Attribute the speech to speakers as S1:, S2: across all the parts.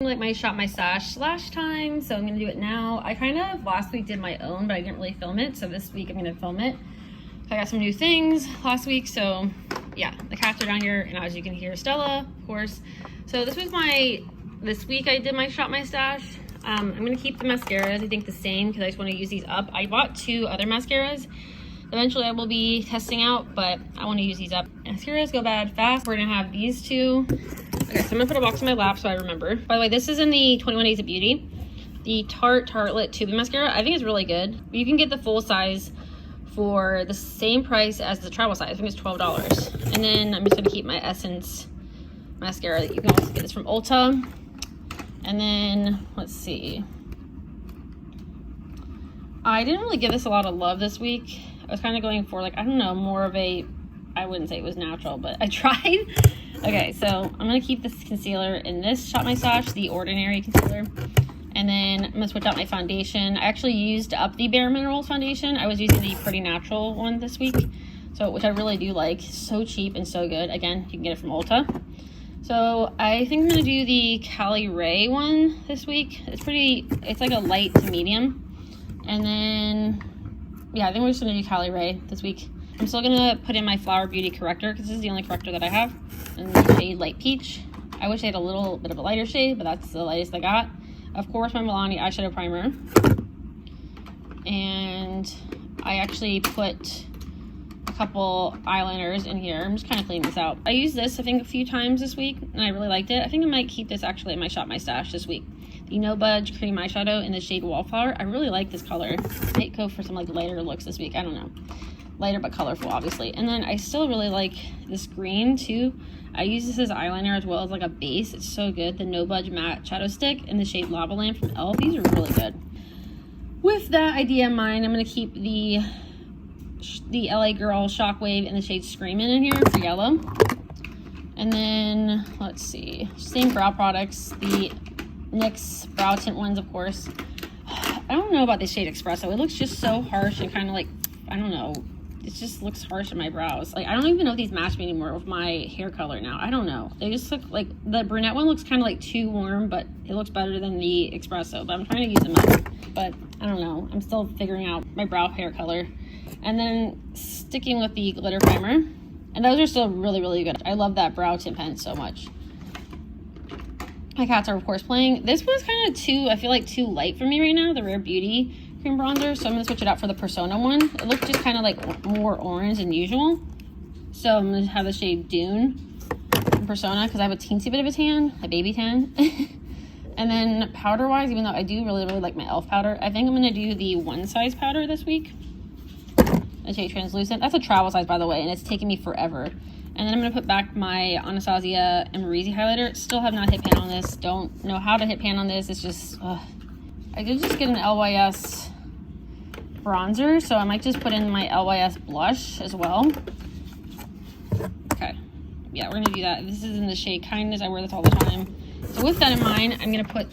S1: like my Shop My Stash last time, so I'm gonna do it now. I kind of last week did my own, but I didn't really film it, so this week I'm gonna film it. I got some new things last week, so yeah, the cats are down here, and as you can hear, Stella, of course. So this week I did my Shop My Stash. I'm gonna keep the mascaras, I think, the same, because I just want to use these up. I bought 2 other mascaras. Eventually I will be testing out, but I want to use these up. Mascaras go bad fast. We're gonna have these 2. Okay, so I'm gonna put a box in my lap so I remember. By the way, this is in the 21 Days of Beauty. The Tartelette Tube Mascara, I think is really good. You can get the full size for the same price as the travel size. I think it's $12. And then I'm just gonna keep my Essence mascara. You can also get this from Ulta. And then, let's see. I didn't really give this a lot of love this week. I was kind of going for, like, I don't know, more of a, I wouldn't say it was natural, but I tried. Okay, so I'm going to keep this concealer in this Shop My Stash, the Ordinary concealer. And then I'm going to switch out my foundation. I actually used up the Bare Minerals foundation. I was using the Pretty Natural one this week, so which I really do like. So cheap and so good. Again, you can get it from Ulta. So I think I'm going to do the Cali Ray one this week. It's like a light to medium. And then, yeah, I think we're just going to do Cali Ray this week. I'm still going to put in my Flower Beauty corrector, because this is the only corrector that I have. In the shade Light Peach. I wish I had a little bit of a lighter shade, but that's the lightest I got. Of course, my Milani eyeshadow primer. And I actually put a couple eyeliners in here. I'm just kind of cleaning this out. I used this, I think, a few times this week, and I really liked it. I think I might keep this actually in my Shop My Stash this week. The No Budge Cream Eyeshadow in the shade Wallflower. I really like this color. I might go for some like lighter looks this week. I don't know. Lighter but colorful, obviously. And then I still really like this green too. I use this as eyeliner as well as like a base. It's so good. The No Budge Matte Shadow Stick in the shade Lava Lamp from e.l.f. These are really good. With that idea in mind, I'm going to keep the LA Girl Shockwave in the shade Screamin' in here for yellow. And then, let's see, same brow products. The NYX Brow Tint ones, of course. I don't know about the shade Espresso. It looks just so harsh and kind of like, I don't know. It just looks harsh on my brows. Like, I don't even know if these match me anymore with my hair color now. I don't know. They just look like, the brunette one looks kind of like too warm, but it looks better than the Espresso. But I'm trying to use them up. But I don't know. I'm still figuring out my brow hair color. And then sticking with the glitter primer. And those are still really, really good. I love that brow tint pen so much. My cats are, of course, playing. This one's kind of I feel like too light for me right now, the Rare Beauty cream bronzer, so I'm going to switch it out for the Persona one. It looks just kind of like more orange than usual. So I'm going to have the shade Dune from Persona, because I have a teensy bit of a tan, a baby tan. And then powder-wise, even though I do really, really like my e.l.f. powder, I think I'm going to do the One Size powder this week. The shade Translucent. That's a travel size, by the way, and it's taking me forever. And then I'm going to put back my Anastasia Emerisi highlighter. Still have not hit pan on this. Don't know how to hit pan on this. It's just, I did just get an LYS bronzer, so I might just put in my LYS blush as well. Okay. Yeah, we're going to do that. This is in the shade Kindness. I wear this all the time. So with that in mind, I'm going to put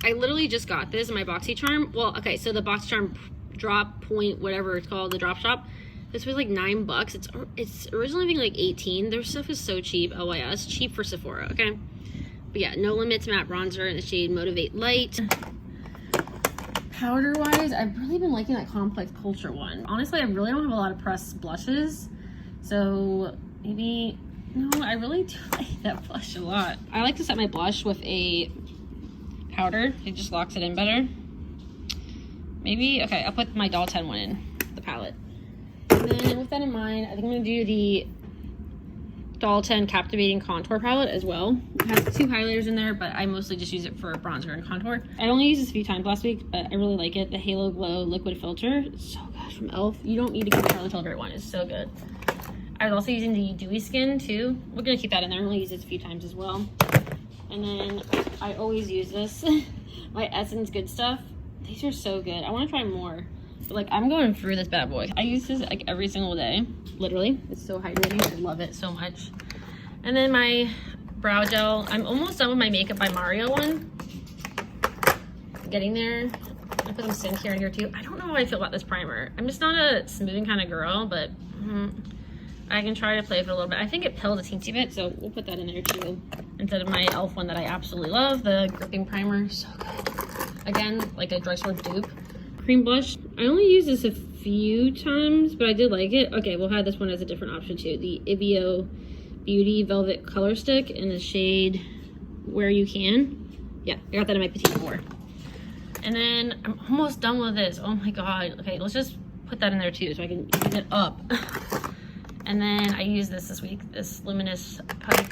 S1: I literally just got this in my BoxyCharm. Well, okay, so the BoxyCharm Drop Point, whatever it's called, the drop shop. This was like $9. It's originally being like 18. Their stuff is so cheap. LYS, cheap for Sephora, okay? But yeah, No Limits matte bronzer in the shade Motivate Light. Powder wise, I've really been liking that Complex Culture one. Honestly, I really don't have a lot of pressed blushes, so maybe, no, I really do like that blush a lot. I like to set my blush with a powder. It just locks it in better. Maybe, okay, I'll put my Doll 10 one in the palette. And then with that in mind, I think I'm going to do the Doll 10 Captivating Contour Palette as well. It has 2 highlighters in there, but I mostly just use it for bronzer and contour. I only used this a few times last week, but I really like it. The Halo Glow Liquid Filter. It's so good from e.l.f. You don't need to get the Charlotte Tilbury one. It's so good. I was also using the Dewy Skin too. We're going to keep that in there. I'm going to use this a few times as well. And then I always use this. My Essence Good Stuff. These are so good. I want to try more. But like, I'm going through this bad boy. I use this like every single day. Literally. It's so hydrating. I love it so much. And then my brow gel. I'm almost done with my Makeup by Mario one. Getting there. I put some skincare in here too. I don't know how I feel about this primer. I'm just not a smoothing kind of girl, but I can try to play with it a little bit. I think it pills a teensy bit, so we'll put that in there too. instead of my e.l.f. one that I absolutely love, the gripping primer. So good. Again, like a drugstore dupe. Cream blush. I only used this a few times, but I did like it. Okay, we'll have this one as a different option too. The Ibio Beauty Velvet Color Stick in the shade Where You Can. Yeah, I got that in my Petite 4. And then I'm almost done with this. Oh my god. Okay, let's just put that in there too so I can use it up. And then I used this week, this Luminous Putty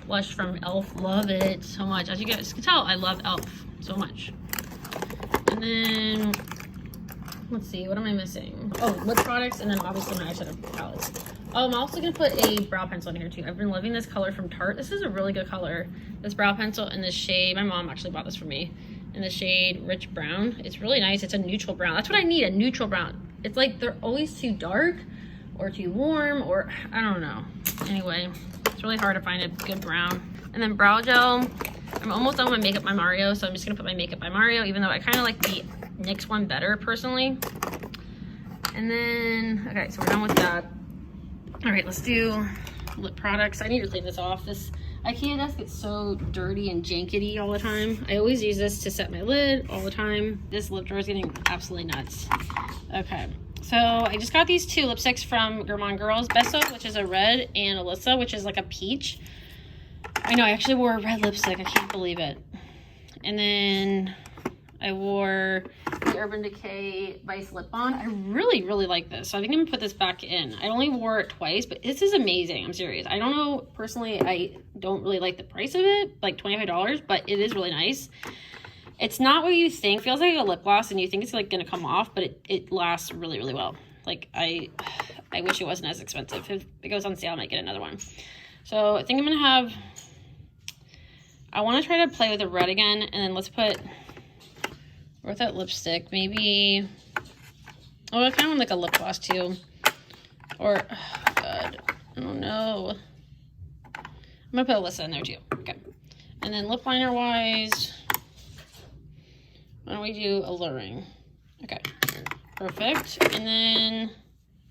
S1: Blush from e.l.f. Love it so much. As you guys can tell, I love e.l.f. so much. And then, let's see, what am I missing? Oh, lip products, and then obviously my eyeshadow palettes. Oh, I'm also going to put a brow pencil in here too. I've been loving this color from Tarte. This is a really good color. This brow pencil in this shade, my mom actually bought this for me, in the shade Rich Brown. It's really nice. It's a neutral brown. That's what I need, a neutral brown. It's like they're always too dark or too warm, or I don't know. Anyway, it's really hard to find a good brown. And then brow gel. I'm almost done with my Makeup by Mario, so I'm just gonna put my Makeup by Mario, even though I kind of like the NYX one better personally. And then, okay, so we're done with that. All right, let's do lip products. I need to clean this off. This IKEA desk gets so dirty and jankety all the time. I always use this to set my lid all the time. This lip drawer is getting absolutely nuts. Okay, so I just got these two lipsticks from Gourmand Girls. Besso, which is a red, and Alyssa, which is like a peach. I know, I actually wore a red lipstick. I can't believe it. And then I wore the Urban Decay Vice Lip Balm. I really, really like this. So I think I'm gonna put this back in. I only wore it twice, but this is amazing. I'm serious. I don't know, personally, I don't really like the price of it, like $25, but it is really nice. It's not what you think. It feels like a lip gloss and you think it's like gonna come off, but it lasts really, really well. Like I wish it wasn't as expensive. If it goes on sale, I might get another one. So I think I'm gonna have, I want to try to play with the red again, and then let's put, with that lipstick, maybe, oh, I kind of want like a lip gloss too, or, oh god, I don't know. I'm gonna put Alyssa in there too. Okay, and then lip liner wise, why don't we do Alluring? Okay, perfect. And then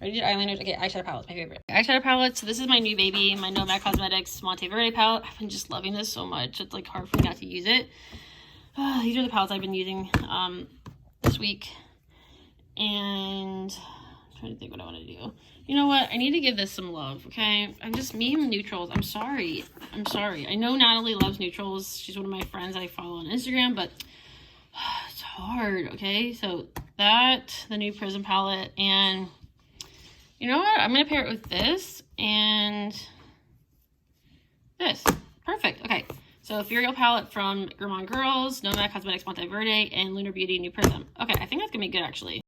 S1: I did eyeliners. Okay, eyeshadow palette, my favorite. Eyeshadow palette. So this is my new baby, my Nomad Cosmetics Monteverde palette. I've been just loving this so much. It's like hard for me not to use it. These are the palettes I've been using this week. And I'm trying to think what I want to do. You know what? I need to give this some love, okay? I'm just medium neutrals. I'm sorry. I'm sorry. I know Natalie loves neutrals. She's one of my friends I follow on Instagram, but it's hard, okay? So that, the new Prism palette, and you know what? I'm going to pair it with this and this. Perfect. Okay. So Ethereal palette from Gourmand Girls, Nomad Cosmetics Monteverde, and Lunar Beauty New Prism. Okay, I think that's going to be good actually.